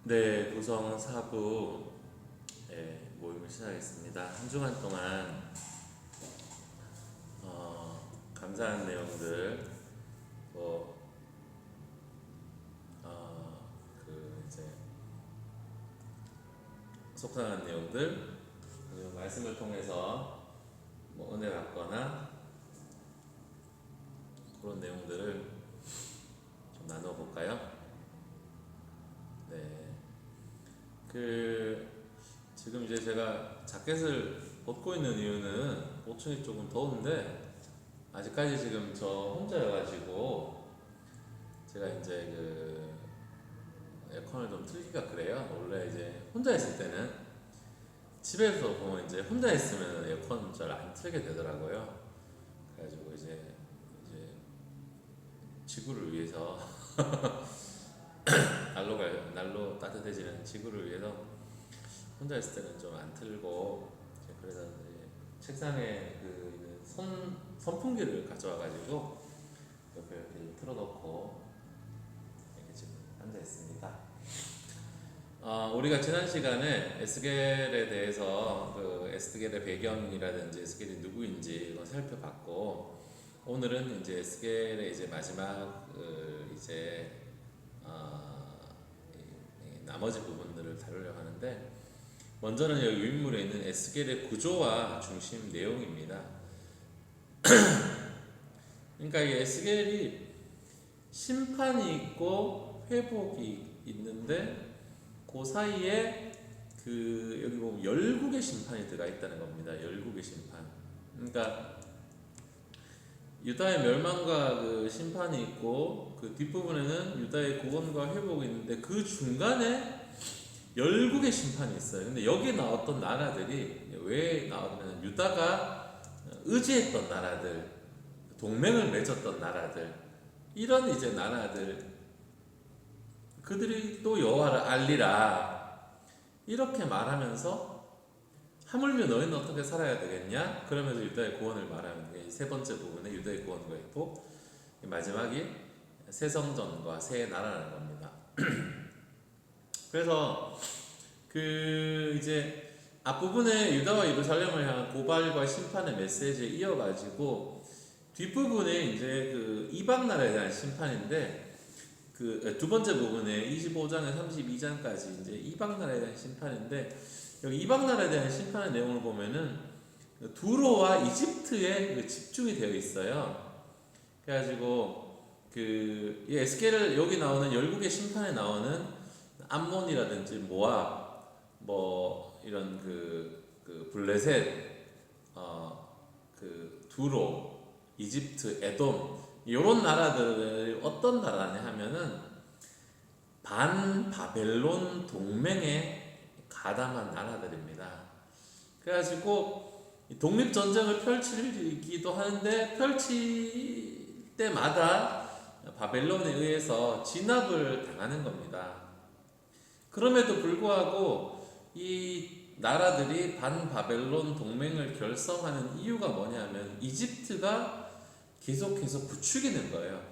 네, 구성 4부 모임을 시작하겠습니다. 한 주간 동안 감사한 내용들, 또 이제 속상한 내용들, 그리고 말씀을 통해서 뭐 은혜 받거나 그런 내용들을 좀 나눠볼까요? 네, 지금 이제 제가 자켓을 벗고 있는 이유는 보충이 조금 더운데 아직까지 지금 저 혼자여가지고 제가 이제 에어컨을 좀 틀기가 그래요. 원래 이제 혼자 있을 때는 집에서 보면 이제 혼자 있으면 에어컨 잘 안 틀게 되더라고요. 그래가지고 이제 지구를 위해서 날로 따뜻해지는 지구를 위해서 혼자 있을 때는 좀 안 틀고 이제 그래서 이제 책상에 선풍기를 가져와가지고 옆에 이렇게 틀어놓고 이렇게 지금 앉아 있습니다. 우리가 지난 시간에 에스겔에 대해서 에스겔의 배경이라든지 에스겔이 누구인지 이걸 살펴봤고, 오늘은 이제 에스겔의 이제 마지막 이제 나머지 부분들을 다루려고 하는데, 먼저는 여기 윗물에 있는 에스겔의 구조와 중심 내용입니다. 그러니까 이 에스겔이 심판이 있고 회복이 있는데 그 사이에 여기 보면 열국의 심판이 들어가 있다는 겁니다. 열국의 심판. 그러니까 유다의 멸망과 심판이 있고 그 뒷부분에는 유다의 구원과 회복이 있는데 그 중간에 열국의 심판이 있어요. 근데 여기 나왔던 나라들이 왜 나왔냐면 유다가 의지했던 나라들, 동맹을 맺었던 나라들, 이런 이제 나라들, 그들이 또 여호와를 알리라 이렇게 말하면서 하물며 너희는 어떻게 살아야 되겠냐? 그러면서 유다의 구원을 말하는 게 세 번째 부분에 유다의 구원과 있고, 마지막이 새 성전과 새 나라라는 겁니다. 그래서 이제 앞부분에 유다와 예루살렘을 향한 고발과 심판의 메시지에 이어가지고 뒷부분에 이제 이방 나라에 대한 심판인데, 두 번째 부분에 25장에 32장까지 이제 이방 나라에 대한 심판인데, 여기 이방 나라에 대한 심판의 내용을 보면은 두로와 이집트에 집중이 되어 있어요. 그래가지고 이 에스겔을 여기 나오는 열국의 심판에 나오는 암몬이라든지 모압, 뭐 이런 블레셋, 두로, 이집트, 에돔, 이런 나라들을 어떤 나라냐 하면은 반바벨론 동맹에 가담한 나라들입니다. 그래가지고 독립전쟁을 펼치기도 하는데 펼칠 때마다 바벨론에 의해서 진압을 당하는 겁니다. 그럼에도 불구하고 이 나라들이 반바벨론 동맹을 결성하는 이유가 뭐냐면 이집트가 계속해서 부추기는 거예요.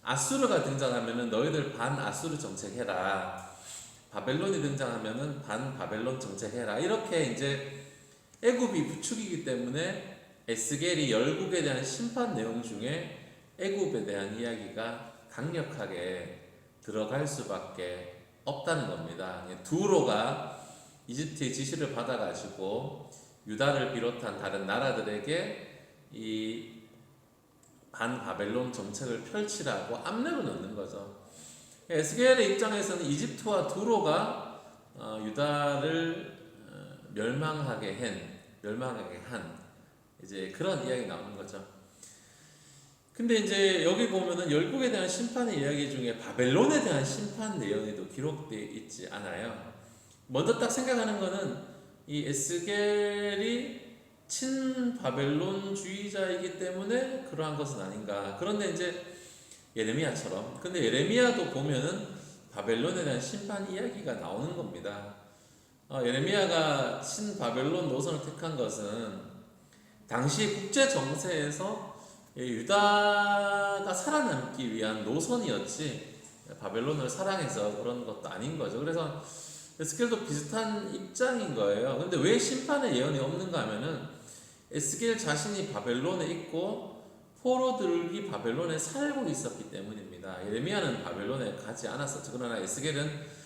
아수르가 등장하면은 너희들 반아수르 정책해라. 바벨론이 등장하면은 반바벨론 정책해라. 이렇게 이제 애굽이 부추기기 때문에 에스겔이 열국에 대한 심판 내용 중에 애굽에 대한 이야기가 강력하게 들어갈 수밖에 없다는 겁니다. 두로가 이집트의 지시를 받아가지고 유다를 비롯한 다른 나라들에게 이 반바벨론 정책을 펼치라고 압력을 넣는 거죠. 에스겔의 입장에서는 이집트와 두로가 유다를 멸망하게 한 이제 그런 이야기 나오는 거죠. 근데 이제 여기 보면은 열국에 대한 심판의 이야기 중에 바벨론에 대한 심판 내용에도 기록되어 있지 않아요. 먼저 딱 생각하는 거는 이 에스겔이 친바벨론주의자이기 때문에 그러한 것은 아닌가. 그런데 이제 예레미야처럼, 근데 예레미야도 보면은 바벨론에 대한 심판 이야기가 나오는 겁니다. 예레미야가 친바벨론 노선을 택한 것은 당시 국제 정세에서 유다가 살아남기 위한 노선이었지, 바벨론을 사랑해서 그런 것도 아닌 거죠. 그래서 에스겔도 비슷한 입장인 거예요. 근데 왜 심판의 예언이 없는가 하면은 에스겔 자신이 바벨론에 있고 포로들이 바벨론에 살고 있었기 때문입니다. 예레미야는 바벨론에 가지 않았었죠. 그러나 에스겔은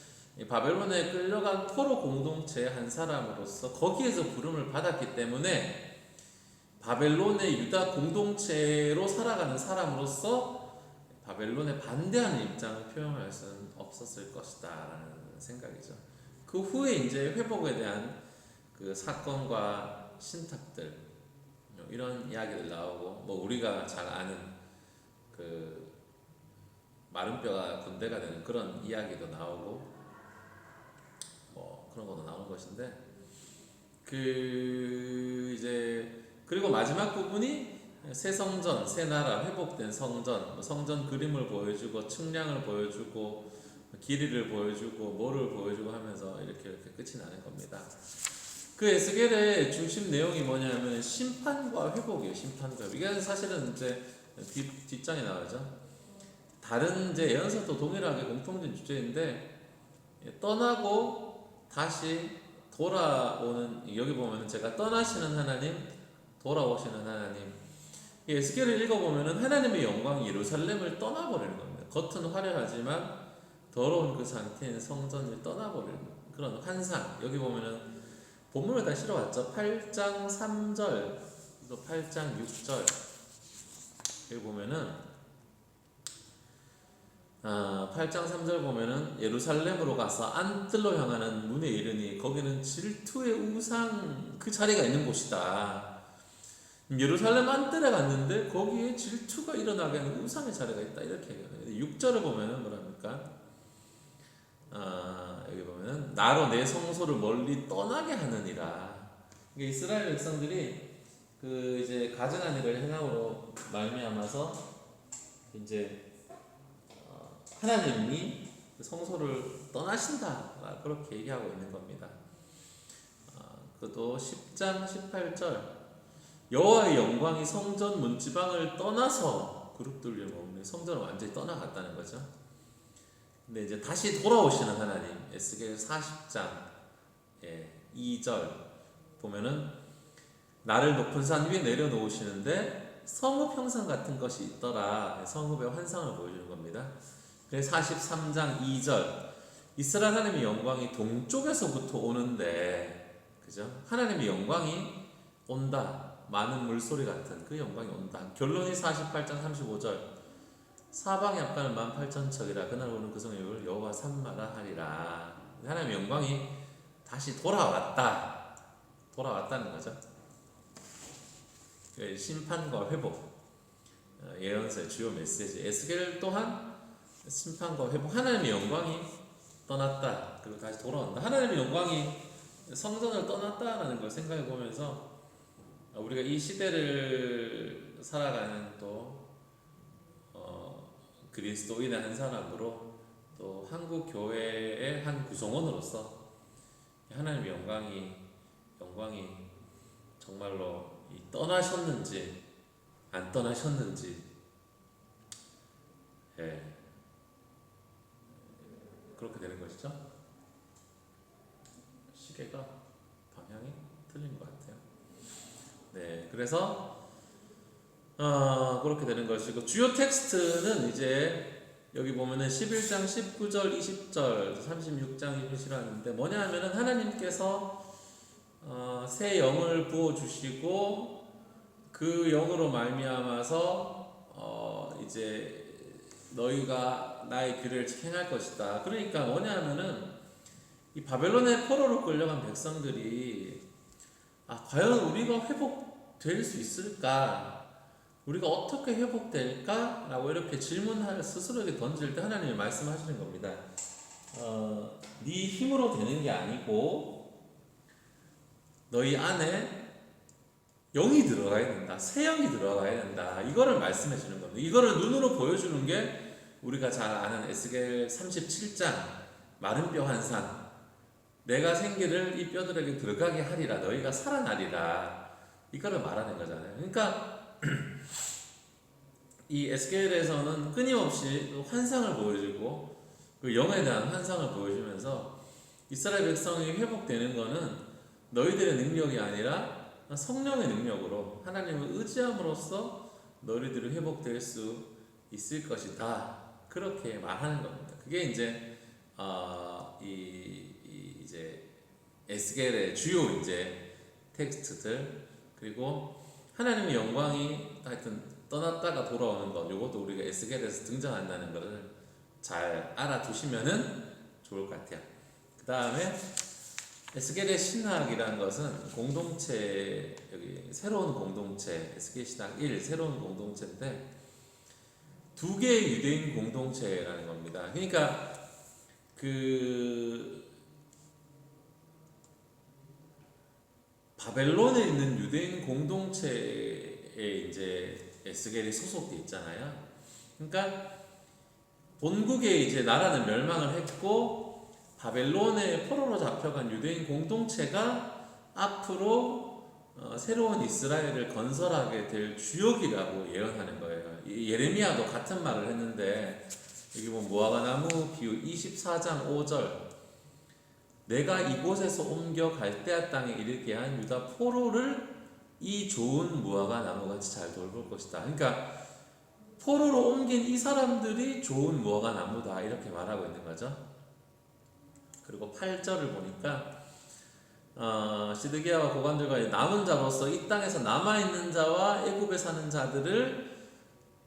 바벨론에 끌려간 포로 공동체의 한 사람으로서 거기에서 부름을 받았기 때문에 바벨론의 유다 공동체로 살아가는 사람으로서 바벨론에 반대하는 입장을 표명할 수는 없었을 것이다 라는 생각이죠. 그 후에 이제 회복에 대한 그 사건과 신탁들 이런 이야기들 나오고 뭐 우리가 잘 아는 그 마른 뼈가 군대가 되는 그런 이야기도 나오고 뭐 그런 것도 나오는 것인데 그 이제 그리고 마지막 부분이 새 성전, 새 나라, 회복된 성전, 성전 그림을 보여주고 측량을 보여주고 길이를 보여주고 뭐를 보여주고 하면서 이렇게 끝이 나는 겁니다. 그 에스겔의 중심 내용이 뭐냐면 심판과 회복이에요. 심판과 회복. 이게 사실은 이제 뒷장에 나오죠. 다른 이제 예언서도 동일하게 공통된 주제인데 떠나고 다시 돌아오는 여기 보면은 제가 떠나시는 하나님, 돌아오시는 하나님. 이 에스겔을 읽어보면은 하나님의 영광이 예루살렘을 떠나버리는 겁니다. 겉은 화려하지만 더러운 그 상태인 성전을 떠나버리는 그런 환상. 여기 보면은 본문을 다 실어왔죠. 8장 3절, 또 8장 6절. 여기 보면은 8장 3절 보면은 예루살렘으로 가서 안뜰로 향하는 문에 이르니 거기는 질투의 우상 그 자리가 있는 곳이다. 예루살렘 안뜰에 갔는데 거기에 질투가 일어나게 하는 우상의 자리가 있다 이렇게 얘기해요. 6절을 보면은 뭐랍니까? 여기 보면은 나로 내 성소를 멀리 떠나게 하느니라. 이게 이스라엘 백성들이 그 이제 가증한 일을 행함으로 말미암아서 이제 하나님이 성소를 떠나신다 그렇게 얘기하고 있는 겁니다. 그것도 10장 18절 여호와의 영광이 성전 문지방을 떠나서 그룹들을 먹는 성전을 완전히 떠나갔다는 거죠. 근데 이제 다시 돌아오시는 하나님 에스겔 40장 2절 보면은 나를 높은 산 위에 내려놓으시는데 성읍 형상 같은 것이 있더라. 성읍의 환상을 보여주는 겁니다. 그래서 43장 2절 이스라엘 하나님의 영광이 동쪽에서부터 오는데 그죠? 하나님의 영광이 온다. 많은 물소리 같은 그 영광이 온다. 결론이 48장 35절 사방의 앞가는 18,000척이라 그날 오는 그 성읍을 여호와 산마라 하리라. 하나님의 영광이 다시 돌아왔다는 거죠. 심판과 회복 예언서의 주요 메시지. 에스겔 또한 심판과 회복, 하나님의 영광이 떠났다 그리고 다시 돌아온다. 하나님의 영광이 성전을 떠났다라는 걸 생각해 보면서 우리가 이 시대를 살아가는 또 그리스도인의 한 사람으로 또 한국 교회의 한 구성원으로서 하나님의 영광이 정말로 떠나셨는지 안 떠나셨는지 그렇게 되는 것이죠. 시계가 방향이 틀린 것 같아요. 네, 그래서 그렇게 되는 것이고 주요 텍스트는 이제 여기 보면은 11장 19절 20절 36장 이렇게 실었는데 뭐냐 하면은 하나님께서 새 영을 부어 주시고 그 영으로 말미암아서 이제 너희가 나의 길을 행할 것이다. 그러니까 뭐냐 하면은 이 바벨론의 포로로 끌려간 백성들이 과연 우리가 회복될 수 있을까? 우리가 어떻게 회복될까? 라고 이렇게 질문할 스스로에게 던질 때 하나님이 말씀하시는 겁니다. 네 힘으로 되는 게 아니고 너희 안에 영이 들어가야 된다. 새 영이 들어가야 된다. 이거를 말씀해 주는 겁니다. 이거를 눈으로 보여주는 게 우리가 잘 아는 에스겔 37장 마른 뼈 환상. 내가 생기를 이 뼈들에게 들어가게 하리라. 너희가 살아나리라. 이거를 말하는 거잖아요. 그러니까 이 에스겔에서는 끊임없이 환상을 보여주고 그 영에 대한 환상을 보여주면서 이스라엘 백성이 회복되는 것은 너희들의 능력이 아니라 성령의 능력으로 하나님을 의지함으로써 너희들이 회복될 수 있을 것이다. 그렇게 말하는 겁니다. 그게 이제 이제 에스겔의 주요 이제 텍스트들, 그리고 하나님의 영광이 하여튼 떠났다가 돌아오는 것, 이것도 우리가 에스겔에서 등장한다는 것을 잘 알아두시면은 좋을 것 같아요. 그 다음에 에스겔의 신학이라는 것은 공동체, 여기 새로운 공동체, 에스겔 신학 1 새로운 공동체인데 두 개의 유대인 공동체라는 겁니다. 그러니까 그 바벨론에 있는 유대인 공동체에 이제 에스겔이 소속돼 있잖아요. 그러니까 본국의 이제 나라는 멸망을 했고 바벨론의 포로로 잡혀간 유대인 공동체가 앞으로 새로운 이스라엘을 건설하게 될 주역이라고 예언하는 거예요. 예레미야도 같은 말을 했는데 여기 보면 무화과 나무 비유 24장 5절, 내가 이곳에서 옮겨 갈대아 땅에 이르게 한 유다 포로를 이 좋은 무화과 나무같이 잘 돌볼 것이다. 그러니까 포로로 옮긴 이 사람들이 좋은 무화과 나무다, 이렇게 말하고 있는 거죠. 그리고 8절을 보니까 시드기야와 고관들과 남은 자로서 이 땅에서 남아있는 자와 애굽에 사는 자들을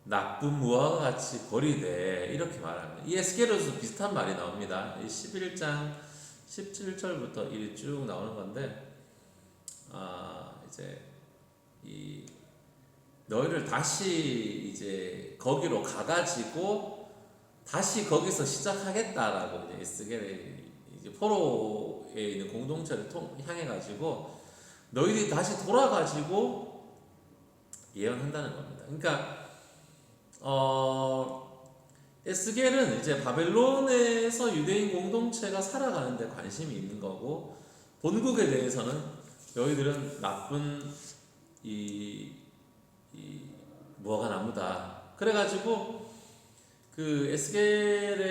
나쁜 무화과 같이 버리되, 이렇게 말합니다. 이 에스겔에서도 비슷한 말이 나옵니다. 이 11장 17절부터 일이 쭉 나오는 건데, 이제 이 너희를 다시 이제 거기로 가가지고 다시 거기서 시작하겠다라고 이제 에스겔의 이제 포로에 있는 공동체를 향해가지고 너희들이 다시 돌아가지고 예언한다는 겁니다. 그러니까 에스겔은 이제 바벨론에서 유대인 공동체가 살아가는데 관심이 있는 거고, 본국에 대해서는 너희들은 나쁜 이 무화과 나무다. 그래가지고 그 에스겔의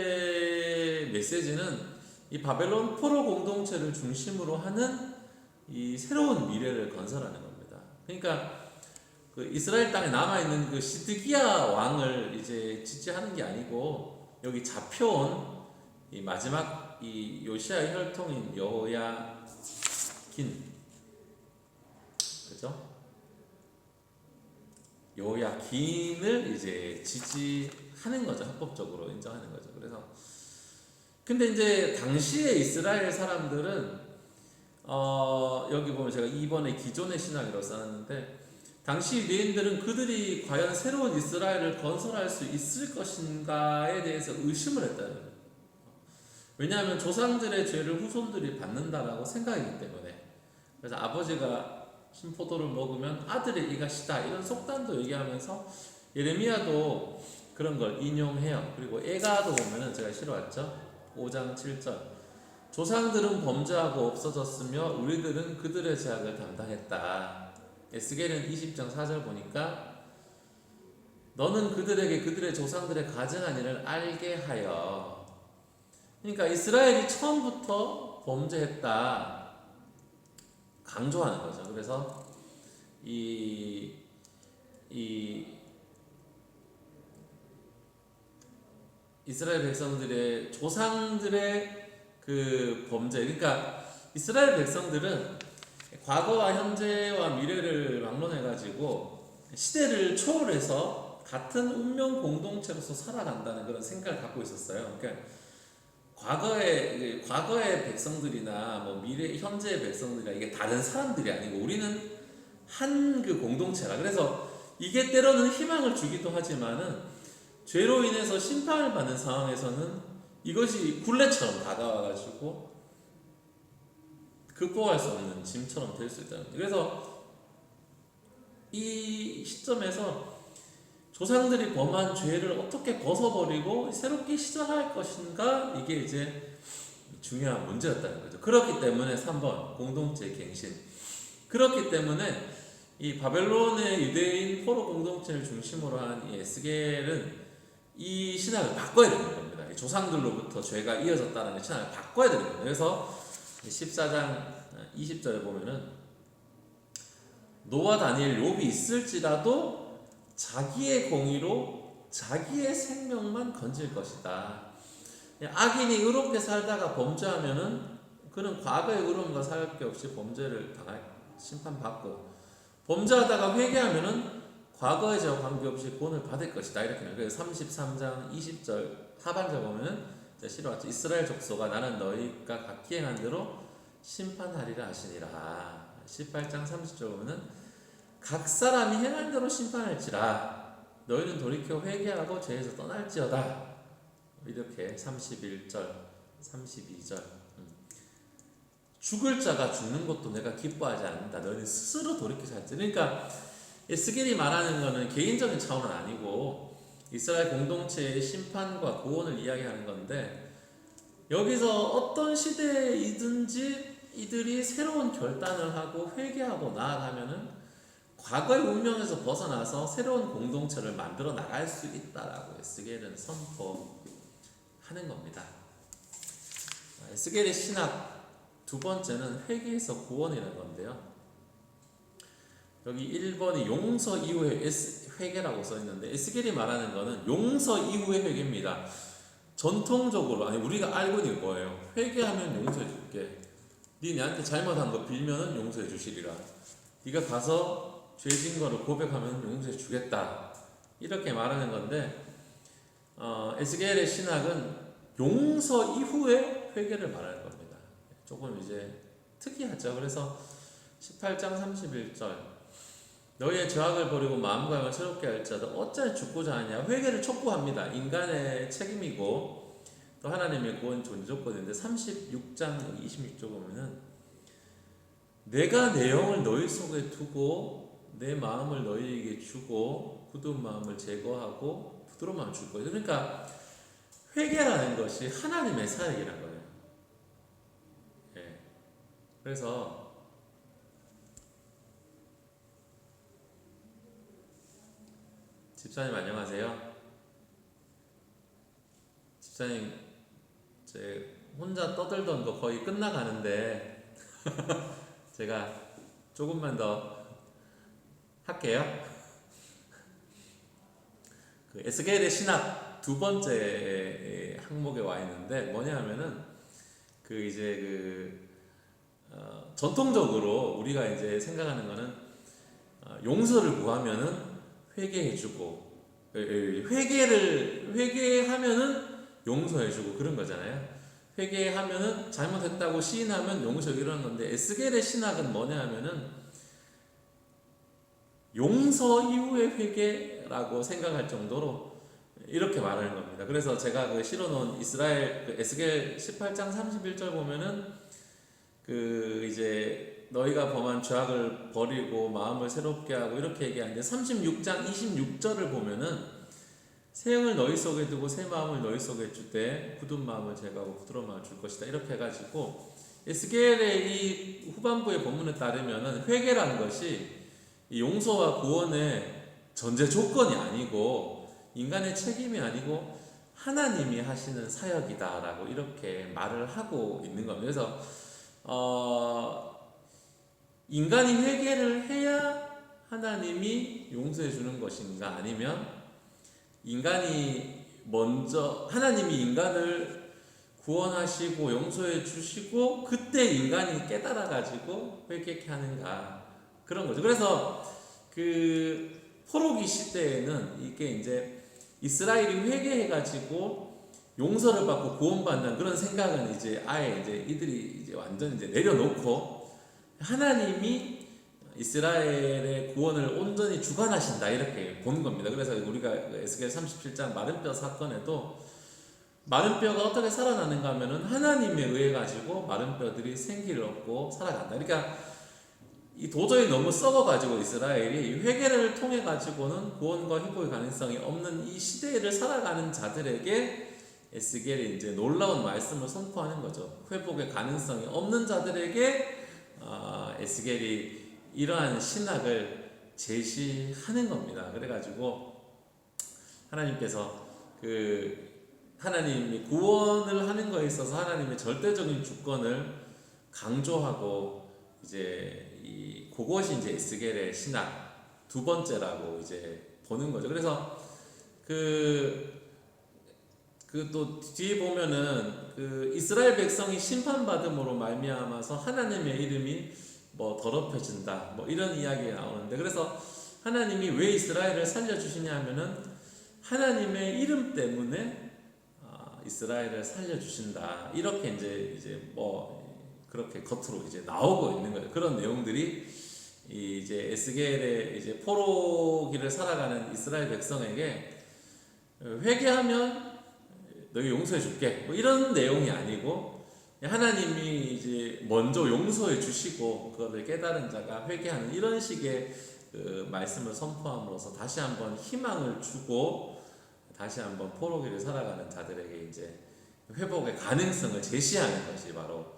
메시지는 이 바벨론 포로 공동체를 중심으로 하는 이 새로운 미래를 건설하는 겁니다. 그러니까 그 이스라엘 땅에 남아 있는 그 시드기야 왕을 이제 지지하는 게 아니고, 여기 잡혀온 이 마지막 이 요시아의 혈통인 여호야긴, 그죠? 여호야긴을 이제 지지하는 거죠. 합법적으로 인정하는 거죠. 그래서 근데 이제 당시에 이스라엘 사람들은 여기 보면 제가 2번에 기존의 신학이라고 써놨는데, 당시 유대인들은 그들이 과연 새로운 이스라엘을 건설할 수 있을 것인가에 대해서 의심을 했다는 거예요. 왜냐하면 조상들의 죄를 후손들이 받는다라고 생각이기 때문에. 그래서 아버지가 신포도를 먹으면 아들의 이가 시다, 이런 속담도 얘기하면서 예레미야도 그런 걸 인용해요. 그리고 에가도 보면은 제가 실어왔죠. 5장 7절, 조상들은 범죄하고 없어졌으며 우리들은 그들의 죄악을 담당했다. 에스겔은 20장 4절 보니까 너는 그들에게 그들의 조상들의 가증한 일을 알게 하여, 그러니까 이스라엘이 처음부터 범죄했다 강조하는 거죠. 그래서 이 이스라엘 백성들의 조상들의 그 범죄, 그러니까 이스라엘 백성들은 과거와 현재와 미래를 막론해가지고 시대를 초월해서 같은 운명 공동체로서 살아간다는 그런 생각을 갖고 있었어요. 그러니까 과거의 백성들이나 뭐 미래 현재의 백성들이나 이게 다른 사람들이 아니고 우리는 한 그 공동체라. 그래서 이게 때로는 희망을 주기도 하지만은 죄로 인해서 심판을 받는 상황에서는 이것이 굴레처럼 다가와가지고 극복할 수 없는 짐처럼 될 수 있다는 거예요. 그래서 이 시점에서 조상들이 범한 죄를 어떻게 벗어버리고 새롭게 시작할 것인가, 이게 이제 중요한 문제였다는 거죠. 그렇기 때문에 3번 공동체 갱신. 그렇기 때문에 이 바벨론의 유대인 포로 공동체를 중심으로 한 이 에스겔은 이 신학을 바꿔야 되는 겁니다. 이 조상들로부터 죄가 이어졌다는 신학을 바꿔야 되는 겁니다. 그래서 14장 20절에 보면은 노아 다니엘 욥이 있을지라도 자기의 공의로 자기의 생명만 건질 것이다. 악인이 의롭게 살다가 범죄하면은 그는 과거의 의로움과 살 게 없이 범죄를 당할 심판받고, 범죄하다가 회개하면은 과거의 죄와 관계없이 구원을 받을 것이다. 이렇게. 그래서 33장 20절 하반절 보면은 실화죠. 이스라엘 족속아 나는 너희가 각기 행한 대로 심판하리라 하시니라. 18장 30절 보면은 각 사람이 행한 대로 심판할지라 너희는 돌이켜 회개하고 죄에서 떠날지어다. 이렇게 31절 32절 죽을 자가 죽는 것도 내가 기뻐하지 않는다. 너희는 스스로 돌이켜서 할지. 그러니까 에스겔이 말하는 것은 개인적인 차원은 아니고 이스라엘 공동체의 심판과 구원을 이야기하는 건데, 여기서 어떤 시대이든지 이들이 새로운 결단을 하고 회개하고 나아가면은 과거의 운명에서 벗어나서 새로운 공동체를 만들어 나갈 수 있다라고 에스겔은 선포하는 겁니다. 에스겔의 신학 두 번째는 회개에서 구원이라는 건데요. 여기 1번이 용서 이후의 회개라고 써 있는데, 에스겔이 말하는 것은 용서 이후의 회개입니다. 전통적으로, 아니 우리가 알고 있는 거예요. 회개하면 용서해 줄게. 네 나한테 잘못한 거 빌면은 용서해 주시리라. 네가 가서 죄진 거를 고백하면 용서해 주겠다. 이렇게 말하는 건데, 에스겔의 신학은 용서 이후의 회개를 말하는 겁니다. 조금 이제 특이하죠. 그래서 18장 31절 너희의 죄악을 버리고 마음과 영을 새롭게 할지어다 어찌하여 죽고자 하냐. 회개를 촉구합니다. 인간의 책임이고 또 하나님의 구원 존재 조건인데, 36장 26절 보면은 내가 내 영을 너희 속에 두고 내 마음을 너희에게 주고 굳은 마음을 제거하고 부드러운 마음을 줄 거예요. 그러니까 회개라는 것이 하나님의 사역이라는 거예요. 예. 그래서 집사님 안녕하세요. 집사님 제 혼자 떠들던 거 거의 끝나가는데 제가 조금만 더 할게요. 그 에스겔의 신학 두 번째 항목에 와 있는데 뭐냐면은 그 이제 전통적으로 우리가 이제 생각하는 거는 용서를 구하면은 회개해주고, 회개하면은 용서해주고 그런 거잖아요. 회개하면은 잘못했다고 시인하면 용서하고 이러는 건데, 에스겔의 신학은 뭐냐 하면은 용서 이후의 회개라고 생각할 정도로 이렇게 말하는 겁니다. 그래서 제가 그 실어놓은 이스라엘 에스겔 18장 31절 보면은 이제 너희가 범한 죄악을 버리고 마음을 새롭게 하고 이렇게 얘기하는데, 36장 26절을 보면은 새 영을 너희 속에 두고 새 마음을 너희 속에 주되 굳은 마음을 제거하고 부드러운 마음을 줄 것이다. 이렇게 해가지고 에스겔의 이 후반부의 본문에 따르면은 회개라는 것이 이 용서와 구원의 전제 조건이 아니고 인간의 책임이 아니고 하나님이 하시는 사역이다라고 이렇게 말을 하고 있는 겁니다. 그래서 인간이 회개를 해야 하나님이 용서해 주는 것인가, 아니면 인간이 먼저 하나님이 인간을 구원하시고 용서해 주시고 그때 인간이 깨달아 가지고 회개케 하는가, 그런 거죠. 그래서 그 포로기 시대에는 이게 이제 이스라엘이 회개해 가지고 용서를 받고 구원받는 그런 생각은 이제 아예 이제 이들이 이제 완전 이제 내려놓고 하나님이 이스라엘의 구원을 온전히 주관하신다 이렇게 보는 겁니다. 그래서 우리가 에스겔 37장 마른 뼈 사건에도 마른 뼈가 어떻게 살아나는가 하면은 하나님에 의해 가지고 마른 뼈들이 생기를 얻고 살아간다. 그러니까 이 도저히 너무 썩어가지고 이스라엘이 회개를 통해 가지고는 구원과 회복의 가능성이 없는 이 시대를 살아가는 자들에게 에스겔이 이제 놀라운 말씀을 선포하는 거죠. 회복의 가능성이 없는 자들에게 에스겔이 이러한 신학을 제시하는 겁니다. 그래가지고 하나님께서 하나님이 구원을 하는 거에 있어서 하나님의 절대적인 주권을 강조하고 이제 그것이 이제 에스겔의 신학 두 번째라고 이제 보는 거죠. 그래서 또 뒤에 보면은 이스라엘 백성이 심판받음으로 말미암아서 하나님의 이름이 뭐 더럽혀진다 뭐 이런 이야기가 나오는데, 그래서 하나님이 왜 이스라엘을 살려주시냐 하면은 하나님의 이름 때문에 이스라엘을 살려주신다, 이렇게 이제 뭐 그렇게 겉으로 이제 나오고 있는 거예요. 그런 내용들이 이제 에스겔의 이제 포로기를 살아가는 이스라엘 백성에게 회개하면 너희 용서해 줄게 뭐 이런 내용이 아니고, 하나님이 이제 먼저 용서해 주시고 그것을 깨달은 자가 회개하는 이런 식의 말씀을 선포함으로써 다시 한번 희망을 주고 다시 한번 포로기를 살아가는 자들에게 이제 회복의 가능성을 제시하는 것이 바로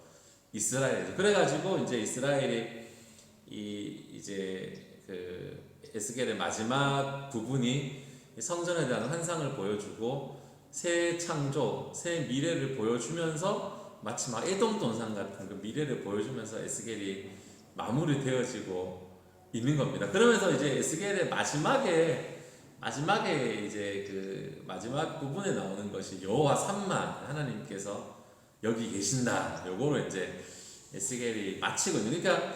이스라엘이죠. 그래가지고 이제 이스라엘이 이제 에스겔의 마지막 부분이 성전에 대한 환상을 보여주고 새 창조, 새 미래를 보여주면서 마치 막 에돔동산 같은 그 미래를 보여주면서 에스겔이 마무리되어지고 있는 겁니다. 그러면서 이제 에스겔의 마지막에 이제 마지막 부분에 나오는 것이 여호와 삼만, 하나님께서 여기 계신다. 요거로 이제 에스겔이 마치고 있는. 그러니까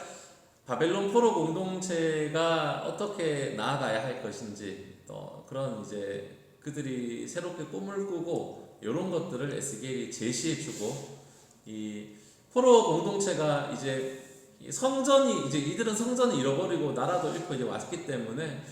바벨론 포로 공동체가 어떻게 나아가야 할 것인지, 또 그런 이제 그들이 새롭게 꿈을 꾸고 이런 것들을 에스겔이 제시해주고, 이 포로 공동체가 이제 성전이 이제 이들은 성전을 잃어버리고 나라도 잃고 이제 왔기 때문에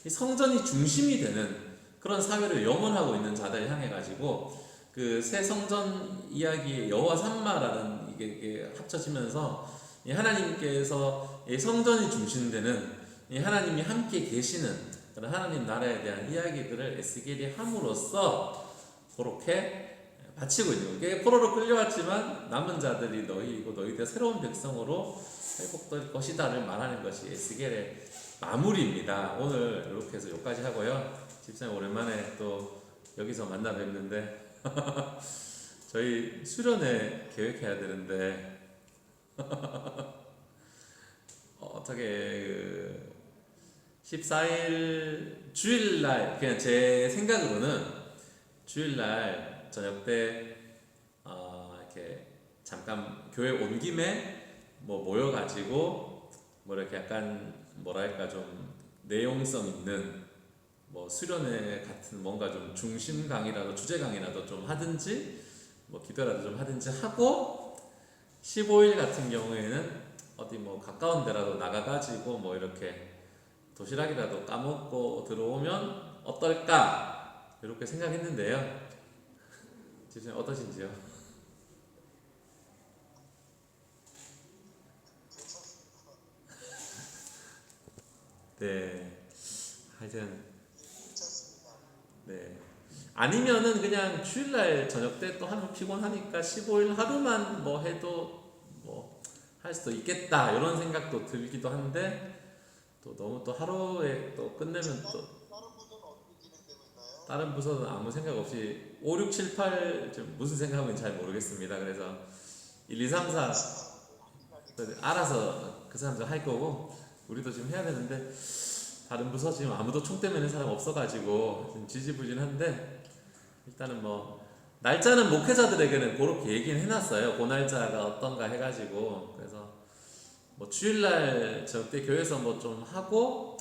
이 성전이 중심이 되는 그런 사회를 염원하고 있는 자들을 향해 가지고 새 성전 이야기의 여호와 삼마라는 이게 합쳐지면서 이 하나님께서 이 성전이 중심되는 이 하나님이 함께 계시는 그런 하나님 나라에 대한 이야기들을 에스겔이 함으로써 그렇게 바치고 있는 거예요. 포로로 끌려왔지만 남은 자들이 너희이고 너희들 새로운 백성으로 회복될 것이다를 말하는 것이 에스겔의 마무리입니다. 오늘 이렇게 해서 여기까지 하고요. 집사님 오랜만에 또 여기서 만나 뵙는데 저희 수련회 계획해야 되는데 어떻게 14일 주일날, 그냥 제 생각으로는 주일날 저녁 때 이렇게 잠깐 교회 온 김에 뭐 모여가지고 뭐 이렇게 약간 뭐랄까 좀 내용성 있는 뭐 수련회 같은 뭔가 좀 중심 강의라도 주제 강의라도 좀 하든지 뭐 기도라도 좀 하든지 하고, 15일 같은 경우에는 어디 뭐 가까운 데라도 나가가지고 뭐 이렇게 도시락이라도 까먹고 들어오면 어떨까 이렇게 생각했는데요. 집사님 어떠신지요? 네, 하여튼 네. 아니면은 그냥 주일날 저녁 때 또 하면 피곤하니까 15일 하루만 뭐 해도 뭐 할 수도 있겠다 이런 생각도 들기도 한데, 또 너무 또 하루에 또 끝내면 또 다른 부서는 아무 생각 없이 5, 6, 7, 8 무슨 생각하면 잘 모르겠습니다. 그래서 1, 2, 3, 4 알아서 그 사람들 할 거고, 우리도 지금 해야 되는데 다른 부서 지금 아무도 총 때매는 사람 없어가지고 좀 지지부진한데, 일단은 뭐 날짜는 목회자들에게는 그렇게 얘기는 해놨어요. 그 날짜가 어떤가 해가지고. 그래서 뭐 주일날 저때 교회에서 뭐 좀 하고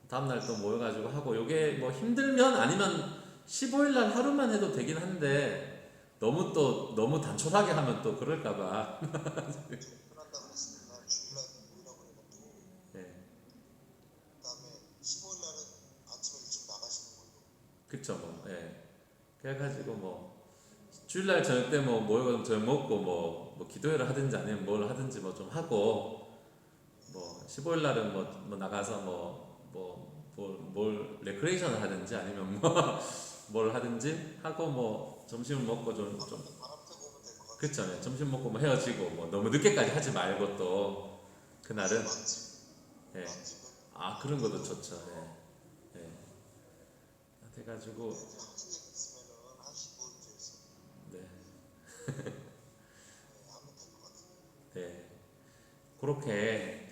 다음날 또 모여가지고 하고, 요게 뭐 힘들면 아니면 15일날 하루만 해도 되긴 한데 너무 단촐하게 하면 또 그럴까봐. 네. 그쵸 뭐. 예. 그래가지고 뭐 주일날 저녁 때 뭐 모여서 저녁 먹고 뭐 기도회를 하든지 아니면 뭘 하든지 뭐 좀 하고, 뭐 15일날은 뭐 나가서 뭘 레크레이션을 하든지 아니면 뭐 뭘 하든지 하고, 뭐 점심을 먹고 좀 그쵸. 네. 점심 먹고 뭐 헤어지고 뭐 너무 늦게까지 하지 말고 또 그날은 예. 아 그런 것도 좋죠. 예. 예. 돼가지고 하신 적 있으면은 하시고 이제 네. 하면 될 것 같아요. 네. 그렇게